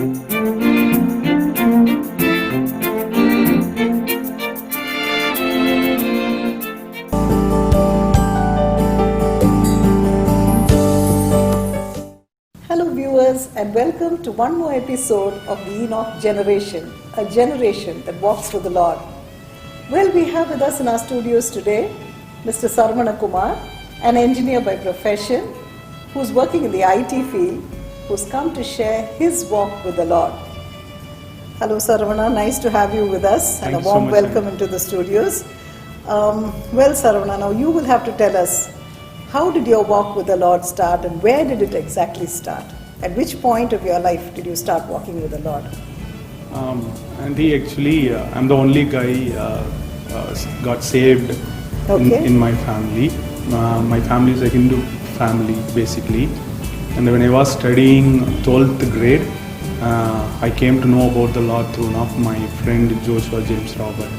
Hello viewers, and welcome to one more episode of the Enoch Generation, a generation that walks with the Lord. Well, we have with us in our studios today Mr. Saravana Kumar, an engineer by profession who's working in the IT field, who's come to share his walk with the Lord. Hello Saravana, nice to have you with us and a warm welcome into the studios. Well Saravana, now you will have to tell us, how did your walk with the Lord start and where did it exactly start? At which point of your life did you start walking with the Lord? Actually, I'm the only guy got saved in my family. My family is a Hindu family basically. And when I was studying 12th grade, I came to know about the Lord through one of my friend Joshua James Robert.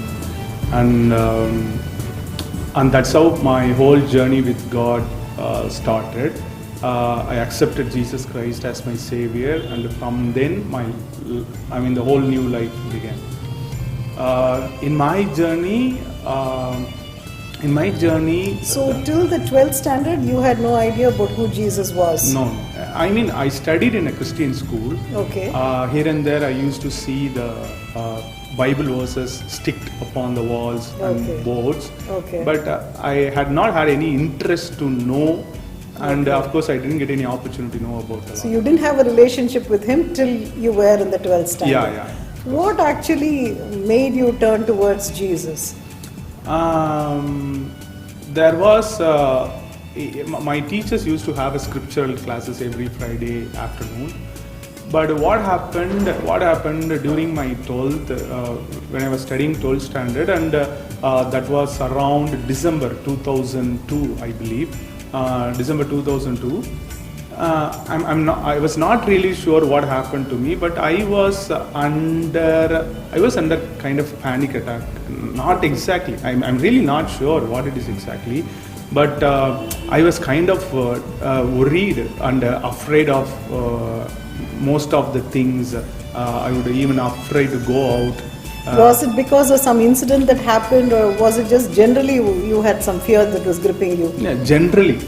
And that's how my whole journey with God started. I accepted Jesus Christ as my Savior, and from then the whole new life began. In my journey. So till the 12th standard, you had no idea about who Jesus was? No. I studied in a Christian school. Okay. Here and there I used to see the Bible verses sticked upon the walls and boards. Okay. But I had not had any interest to know, and of course I didn't get any opportunity to know about the Lord. So you didn't have a relationship with Him till you were in the 12th standard? Yeah. What actually made you turn towards Jesus? There was my teachers used to have a scriptural classes every Friday afternoon. But what happened during my 12th, when I was studying 12th standard, and that was around December 2002, I believe, December 2002. I was not really sure what happened to me, but I was under kind of panic attack. Not exactly. I'm really not sure what it is exactly, but I was kind of worried and afraid of most of the things. I would even afraid to go out. Was it because of some incident that happened, or was it just generally you had some fear that was gripping you? Yeah, generally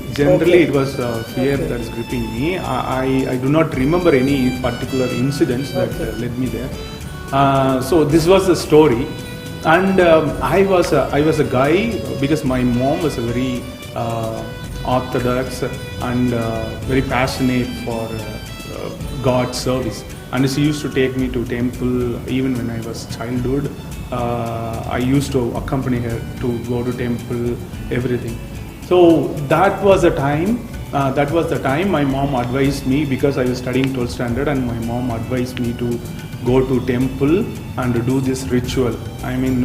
it was fear that is gripping me. I do not remember any particular incidents that led me there. So this was the story, and I was a guy, because my mom was a very orthodox and very passionate for God's service. And she used to take me to temple even when I was childhood. I used to accompany her to go to temple, everything. So that was the time. My mom advised me, because I was studying 12th standard, and my mom advised me to go to temple and do this ritual.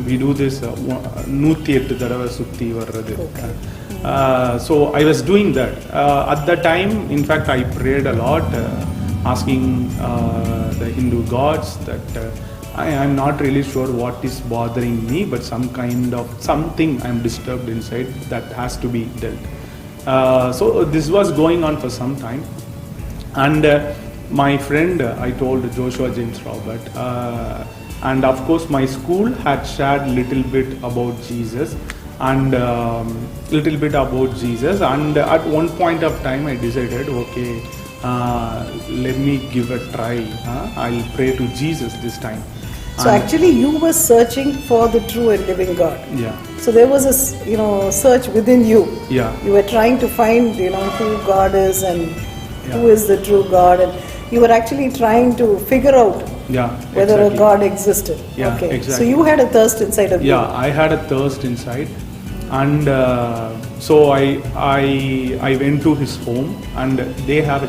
We do this Noothiyettu Thadava Sutti Varradhu. So I was doing that. At that time, in fact, I prayed a lot. Asking the Hindu gods that I'm not really sure what is bothering me, but something I'm disturbed inside that has to be dealt. So this was going on for some time, and my friend, I told Joshua James Robert, and of course my school had shared little bit about Jesus, and at one point of time I decided, okay, let me give a try. I'll pray to Jesus this time. So actually you were searching for the true and living God. Yeah. So there was a search within you. Yeah. You were trying to find who God is and who is the true God, and you were actually trying to figure out whether a God existed. Yeah, okay. Exactly. So you had a thirst inside of you. Yeah, I had a thirst inside, and so I went to his home, and they had a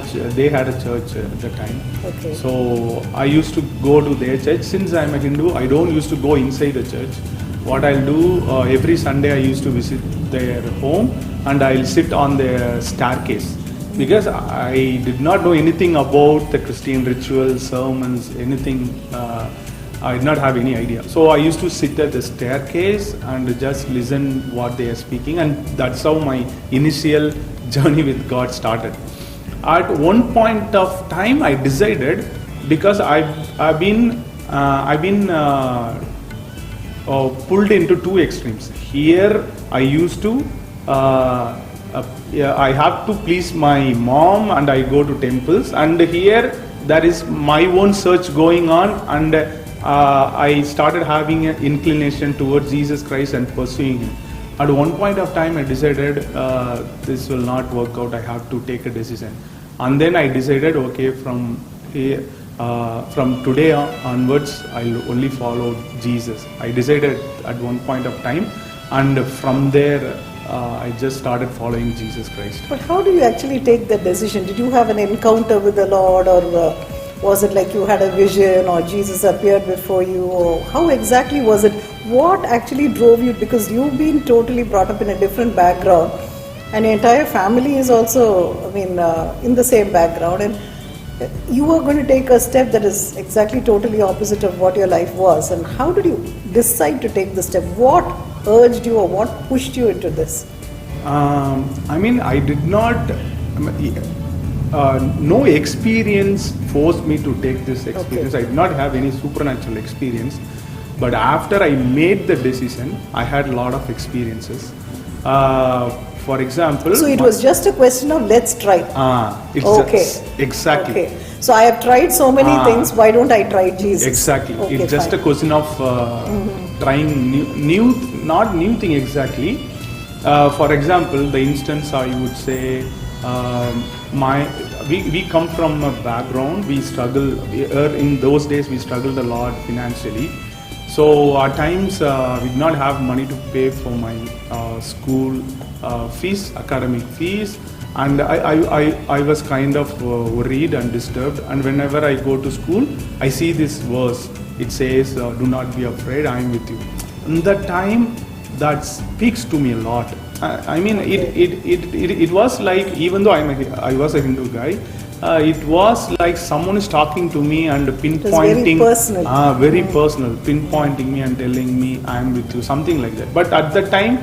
church at the time. Okay. So I used to go to their church. Since I'm a Hindu, I don't used to go inside the church. What I'll do, every Sunday I used to visit their home, and I'll sit on their staircase, because I did not know anything about the Christian rituals, sermons, anything. I did not have any idea. So I used to sit at the staircase and just listen what they are speaking, and that's how my initial journey with God started. At one point of time, I decided because I've been pulled into two extremes. Here I used to yeah, I have to please my mom and I go to temples, and here there is my own search going on, and I started having an inclination towards Jesus Christ and pursuing him. At one point of time I decided this will not work out, I have to take a decision, and then I decided, okay, from here, from today onwards I'll only follow Jesus. I decided at one point of time, and from there I just started following Jesus Christ. But how do you actually take that decision? Did you have an encounter with the Lord, or was it like you had a vision, or Jesus appeared before you, or how exactly was it? What actually drove you? Because you've been totally brought up in a different background, and your entire family is also, I mean, in the same background, and you are going to take a step that is exactly totally opposite of what your life was. And how did you decide to take the step? What urged you, or what pushed you into this? I mean, I did not, no experience forced me to take this experience. Okay. I did not have any supernatural experience. But after I made the decision, I had a lot of experiences. For example... So it was just a question of let's try. Exactly. Okay. So I have tried so many things, why don't I try Jesus? Exactly. Okay, it's just fine. a question of trying not new thing exactly. For example, the instance I would say, we come from a background, we struggle, in those days we struggled a lot financially. So at times we did not have money to pay for my school fees, academic fees, and I was kind of worried and disturbed. And whenever I go to school, I see this verse. It says, "Do not be afraid, I am with you." In that time, that speaks to me a lot. I mean, it was like, even though I was a Hindu guy, it was like someone is talking to me and pinpointing. It was very personal. Very personal, pinpointing me and telling me, "I am with you," something like that. But at that time,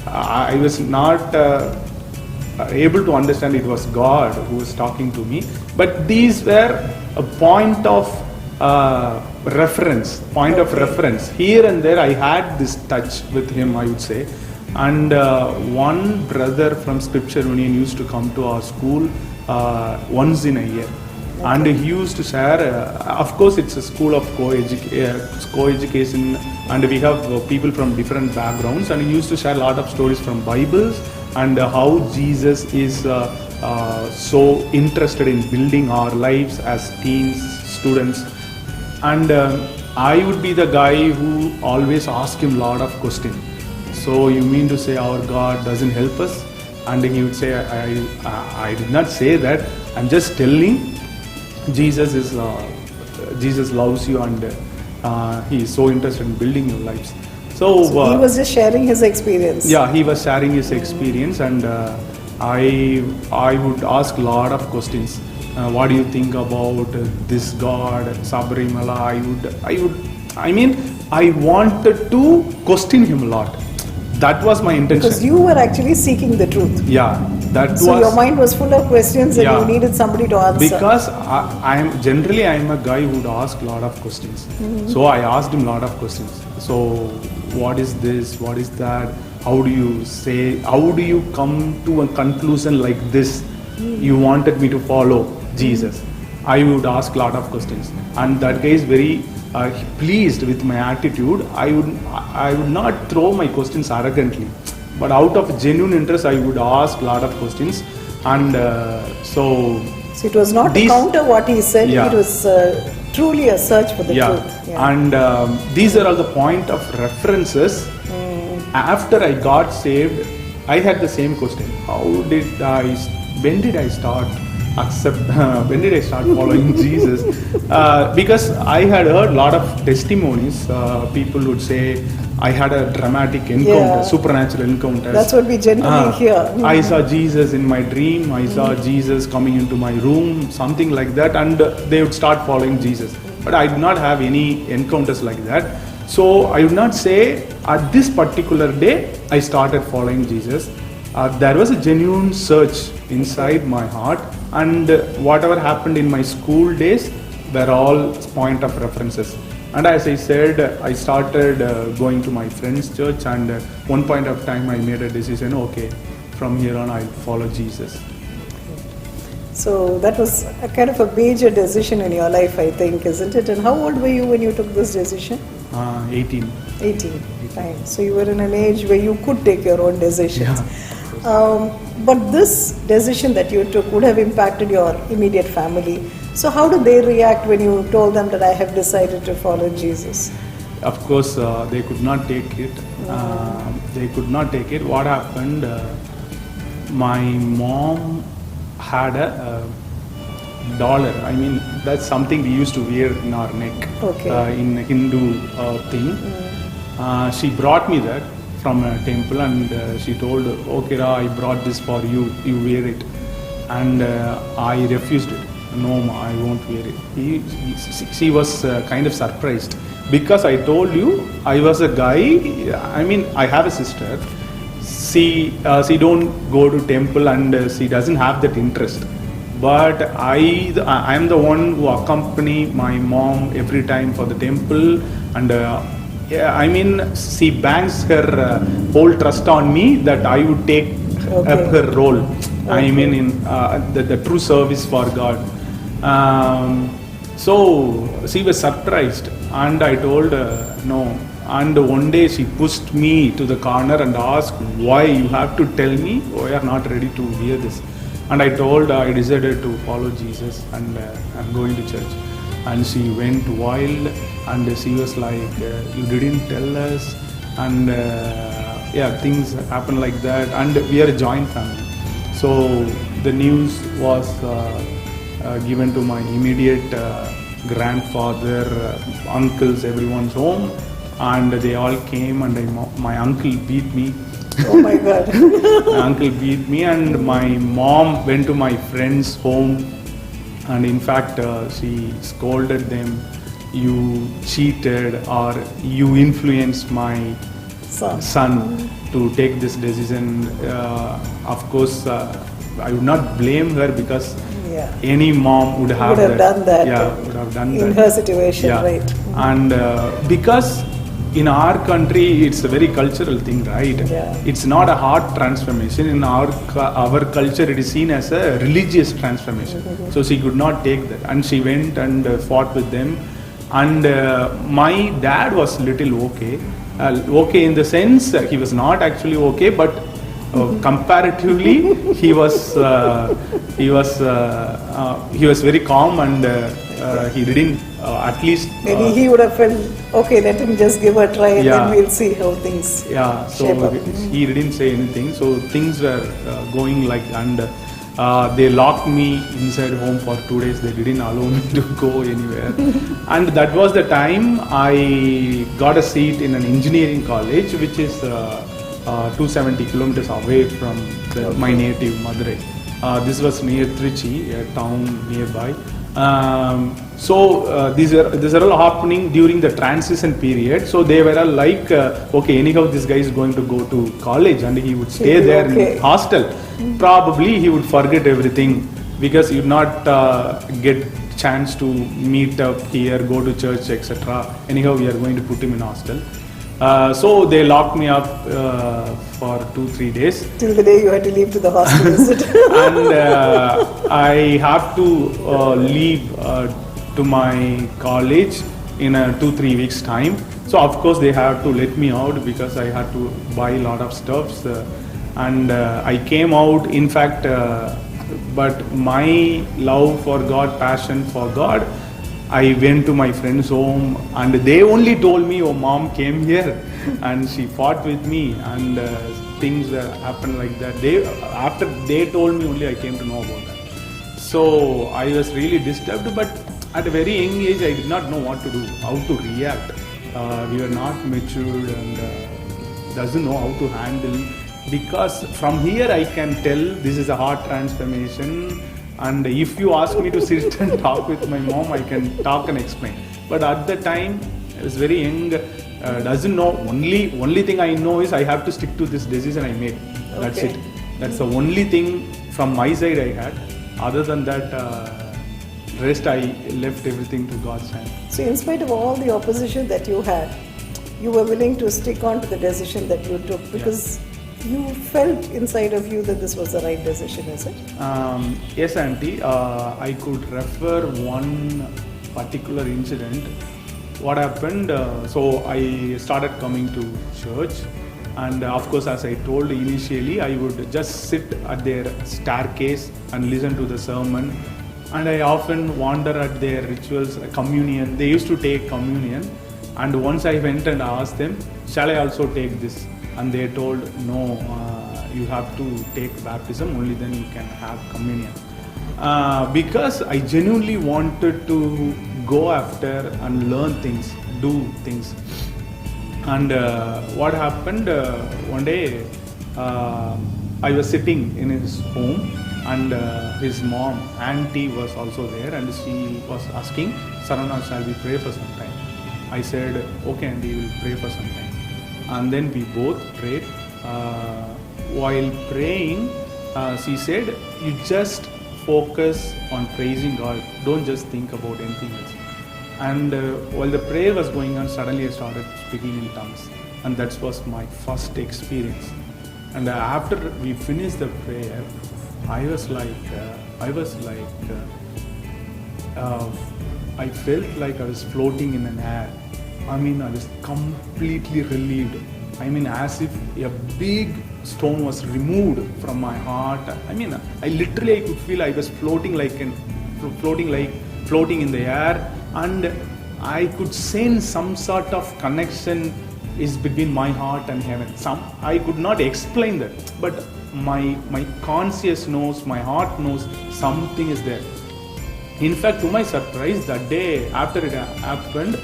I was not able to understand it was God who was talking to me. But these were a point of reference. Here and there I had this touch with him, I would say. And one brother from Scripture Union used to come to our school once in a year. Okay. And he used to share, of course it's a school of co-education, and we have people from different backgrounds, and he used to share a lot of stories from Bibles, and how Jesus is so interested in building our lives as teens, students. And I would be the guy who always ask him a lot of questions. So you mean to say our God doesn't help us? And he would say, I did not say that. I'm just telling Jesus loves you, and he is so interested in building your lives. So he was just sharing his experience. Yeah, he was sharing his experience, and I would ask a lot of questions. What do you think about this God, Sabarimala? I wanted to question him a lot. That was my intention. Because you were actually seeking the truth. Yeah, so your mind was full of questions, and you needed somebody to answer. Because I am a guy who would ask a lot of questions. Mm-hmm. So I asked him a lot of questions. So what is this? What is that? How do you come to a conclusion like this? You wanted me to follow Jesus. I would ask a lot of questions, and that guy is very pleased with my attitude. I would not throw my questions arrogantly, but out of genuine interest I would ask a lot of questions. And so it was not to counter what he said. It was truly a search for the truth. And these are all the point of references. After I got saved, I had the same question: when did I start following Jesus? Because I had heard a lot of testimonies. People would say, I had a dramatic encounter, supernatural encounter. That's what we generally hear. I saw Jesus in my dream. I saw Jesus coming into my room, something like that, and they would start following Jesus. But I did not have any encounters like that. So I would not say at this particular day I started following Jesus. There was a genuine search inside my heart, and whatever happened in my school days, were all point of references. And as I said, I started going to my friend's church, and one point of time I made a decision, okay, from here on I'll follow Jesus. So that was a kind of a major decision in your life, I think, isn't it? And how old were you when you took this decision? 18. 18. Fine. So you were in an age where you could take your own decisions. Yeah. But this decision that you took would have impacted your immediate family. So how did they react when you told them that I have decided to follow Jesus? Of course, they could not take it. They could not take it. What happened? My mom had a dollar. I mean, that's something we used to wear in our neck. Okay. In Hindu thing. She brought me that from a temple, and she told, okay, Ra, I brought this for you. You wear it. And I refused it. No, ma, I won't wear it. She was kind of surprised, because I told you I was a guy. I mean, I have a sister. She don't go to temple, and she doesn't have that interest. But I am the one who accompany my mom every time for the temple, and I mean, she banks her whole trust on me that I would take up her role. Okay. I mean, in the true service for God. So she was surprised, and I told her no. And one day she pushed me to the corner and asked, why you have to tell me why you are not ready to wear this? And I told her I decided to follow Jesus, and I'm going to church. And she went wild, and she was like, you didn't tell us, and yeah, things happen like that. And we are a joint family. So the news was given to my immediate grandfather, uncles, everyone's home, and they all came, and my uncle beat me. Oh my God. My uncle beat me, and my mom went to my friend's home, and in fact she scolded them, you cheated, or you influenced my son to take this decision. Of course, I would not blame her, because any mom would have done that. Yeah, would have done that. In her situation, yeah. Right. And because in our country, it's a very cultural thing, right? Yeah. It's not a heart transformation. In our culture, it is seen as a religious transformation. Mm-hmm. So she could not take that, and she went and fought with them. And my dad was little okay. Okay in the sense he was not actually okay, but comparatively he was very calm, and he didn't at least maybe he would have felt okay, let him just give a try, and yeah. then we'll see how things shape up. He didn't say anything, so things were going like, and they locked me inside home for 2 days. They didn't allow me to go anywhere. And that was the time I got a seat in an engineering college, which is 270 kilometers away from my native Madurai. This was near Trichy, a town nearby. So these are all happening during the transition period. So they were all like, okay, anyhow this guy is going to go to college, and he would stay there in hostel. Probably he would forget everything, because he would not get chance to meet up here, go to church, etc. Anyhow, we are going to put him in hostel. So they locked me up for 2-3 days. Till the day you had to leave to the hostel, is it? And I have to leave to my college in 2-3 weeks time. So of course they have to let me out, because I had to buy a lot of stuffs. And I came out, in fact, but my love for God, passion for God, I went to my friend's home, and they only told me, oh, mom came here and she fought with me, and things happened like that. After they told me only, I came to know about that. So I was really disturbed, but at a very young age I did not know what to do, how to react. We were not matured, and doesn't know how to handle, because from here I can tell this is a heart transformation. And if you ask me to sit and talk with my mom, I can talk and explain. But at the time, I was very young, doesn't know. Only thing I know is I have to stick to this decision I made. That's it. That's the only thing from my side I had. Other than that, rest I left everything to God's hand. So, in spite of all the opposition that you had, you were willing to stick on to the decision that you took because you felt inside of you that this was the right decision, is it? Yes, Auntie. I could refer one particular incident. What happened? So I started coming to church, and of course, as I told initially, I would just sit at their staircase and listen to the sermon. And I often wander at their rituals, communion. They used to take communion, and once I went and asked them, "Shall I also take this?" And they told, "No, you have to take baptism, only then you can have communion." Because I genuinely wanted to go after and learn things, do things. And what happened, one day I was sitting in his home, and his mom, auntie, was also there, and she was asking, "Sarana, shall we pray for some time?" I said, "Okay, auntie, we'll pray for some time." And then we both prayed. While praying, she said, "You just focus on praising God. Don't just think about anything else." And while the prayer was going on, suddenly I started speaking in tongues, and that was my first experience. And after we finished the prayer, I felt like I was floating in an air. I mean, I was completely relieved. I mean, as if a big stone was removed from my heart. I mean, I could feel I was floating in the air, and I could sense some sort of connection is between my heart and heaven. I could not explain that, but my conscience knows, my heart knows something is there. In fact, to my surprise, that day after it happened,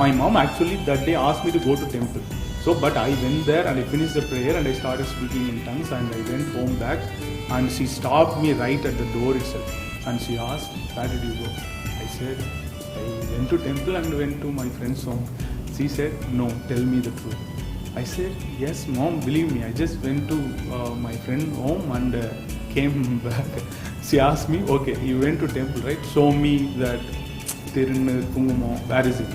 my mom actually that day asked me to go to temple. So, but I went there and I finished the prayer and I started speaking in tongues, and I went home back, and she stopped me right at the door itself, and she asked, "Where did you go?" I said, "I went to temple and went to my friend's home." She said, "No, tell me the truth." I said, "Yes, mom, believe me, I just went to my friend's home and came back." She asked me, "Okay, you went to temple, right? Show me that Tirunnu Kungumam. Where is it?"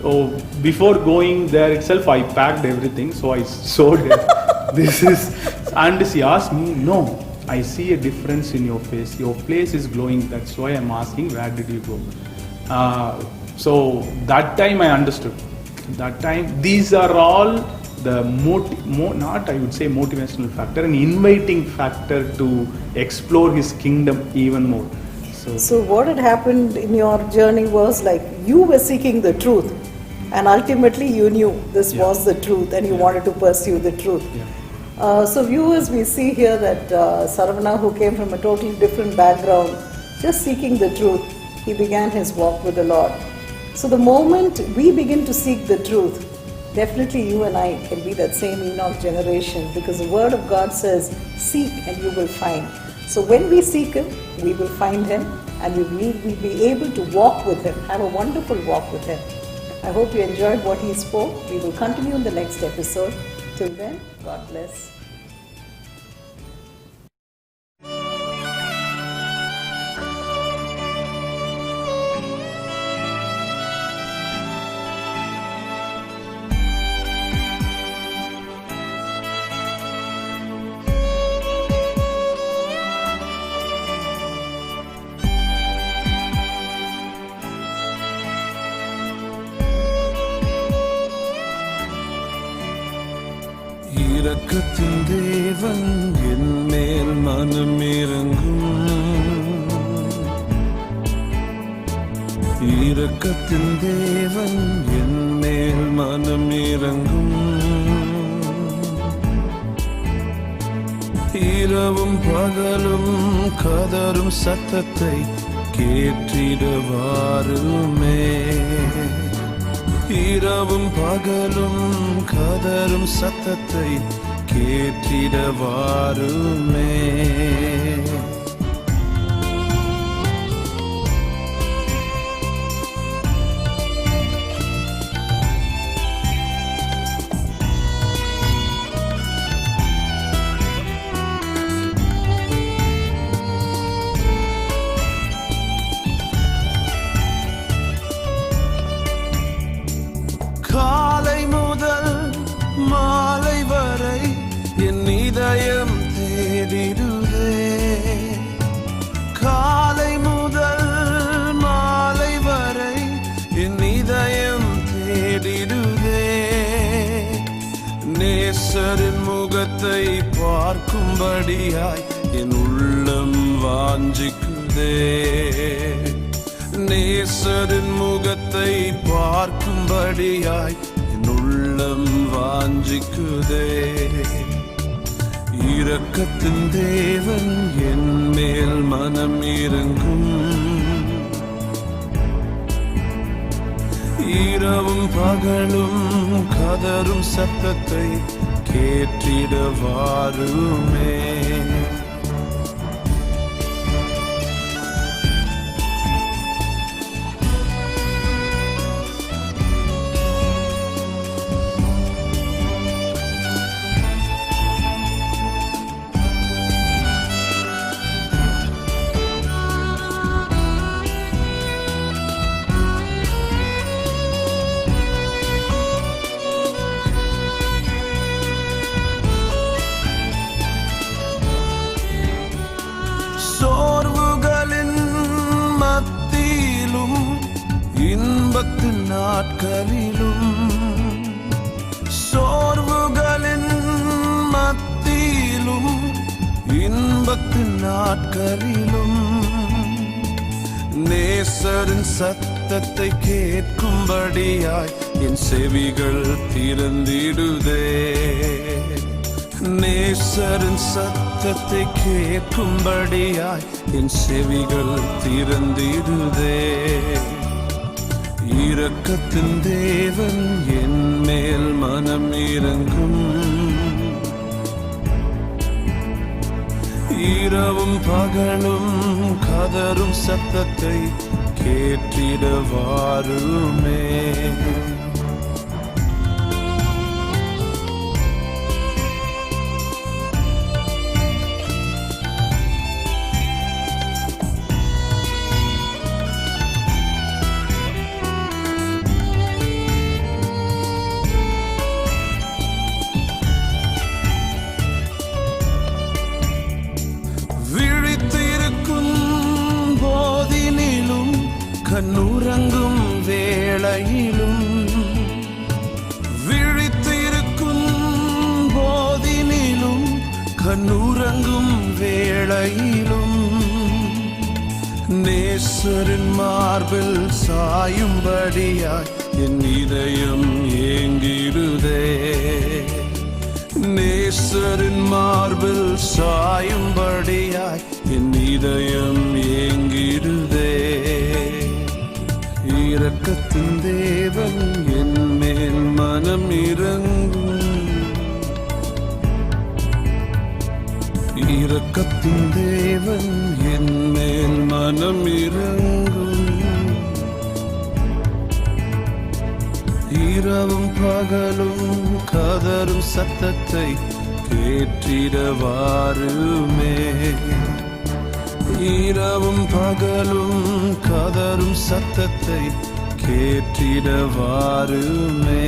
Oh, before going there itself, I packed everything, so I showed her. This is, and she asked me, "No, I see a difference in your face. Your face is glowing. That's why I'm asking, where did you go?" So that time I understood. That time, these are all the not I would say motivational factor, an inviting factor to explore His kingdom even more. So what had happened in your journey was like you were seeking the truth, and ultimately you knew this was the truth, and you wanted to pursue the truth. So viewers, we see here that Saravana, who came from a totally different background, just seeking the truth, he began his walk with the Lord. So the moment we begin to seek the truth, definitely you and I can be that same Enoch generation, because the Word of God says, "Seek and you will find." So when we seek Him, we will find Him, and we will be able to walk with Him, have a wonderful walk with Him. I hope you enjoyed what he spoke. We will continue in the next episode. Till then, God bless. இரக்கத்தின் தேவன் என் மேல் மனம் இறங்கும். இரக்கத்தின் தேவன் என் மேல் மனம் இறங்கும். இரவும் பகலும் கதரும் சத்தத்தை கேட்டிட வாருமே. இரவும் பகலும் கதரும் சத்தத்தை கேட்டிட வாருமே. நேசரின் முகத்தை பார்க்கும்படியாய் என் உள்ளம் வாஞ்சிக்குதே. நேசரின் முகத்தை பார்க்கும்படியாய் என் உள்ளம் வாஞ்சிக்குதே. இரக்கத்தின் தேவன் என் மேல் மனம் இறங்கும். இரவும் பகலும் கதரும் சத்தத்தை கேட்டிட வாருமே. சோர்வுகளின் மத்தியிலும் இன்பத்தின் நாட்களிலும், சோர்வுகளின் மத்தியிலும் இன்பத்தின் நாட்களிலும் நேசரின் சத்தத்தை கேட்கும்படியாய் என் செவிகள் திறந்திடுதே. நேசரின் சத்தத்தை கேட்கும்படியாய் என் செவிகள் திறந்திடுதே. இரக்கத்தின் தேவன் என் மேல் மனம் இறங்கும். இரவும் பகலும் கதரும் சத்தத்தை கேட்டிட வாருமே. கண்ணுறங்கும் வேளையிலும், விழித்திருக்கும் போதினிலும் கண்ணுறங்கும் வேளையிலும் நேசரின் மார்பில் சாயும்படியாய் என் இதயம் ஏங்கிடுதே. நேசரின் மார்பில் சாயும்படியாய் என் இதயம் ஏங்கிடுதே. இரக்கத்தின் தேவன் என் மேல் மனம் இறங்கும். இரக்கத்தின் தேவன் என் மேல் மனம் இறங்கும். இரவும் பகலும் கதரும் சத்தத்தை கேட்டிட வாருமே. இரவும் பகலும் கதரும் சத்தத்தை கேட்டிட வாருமே.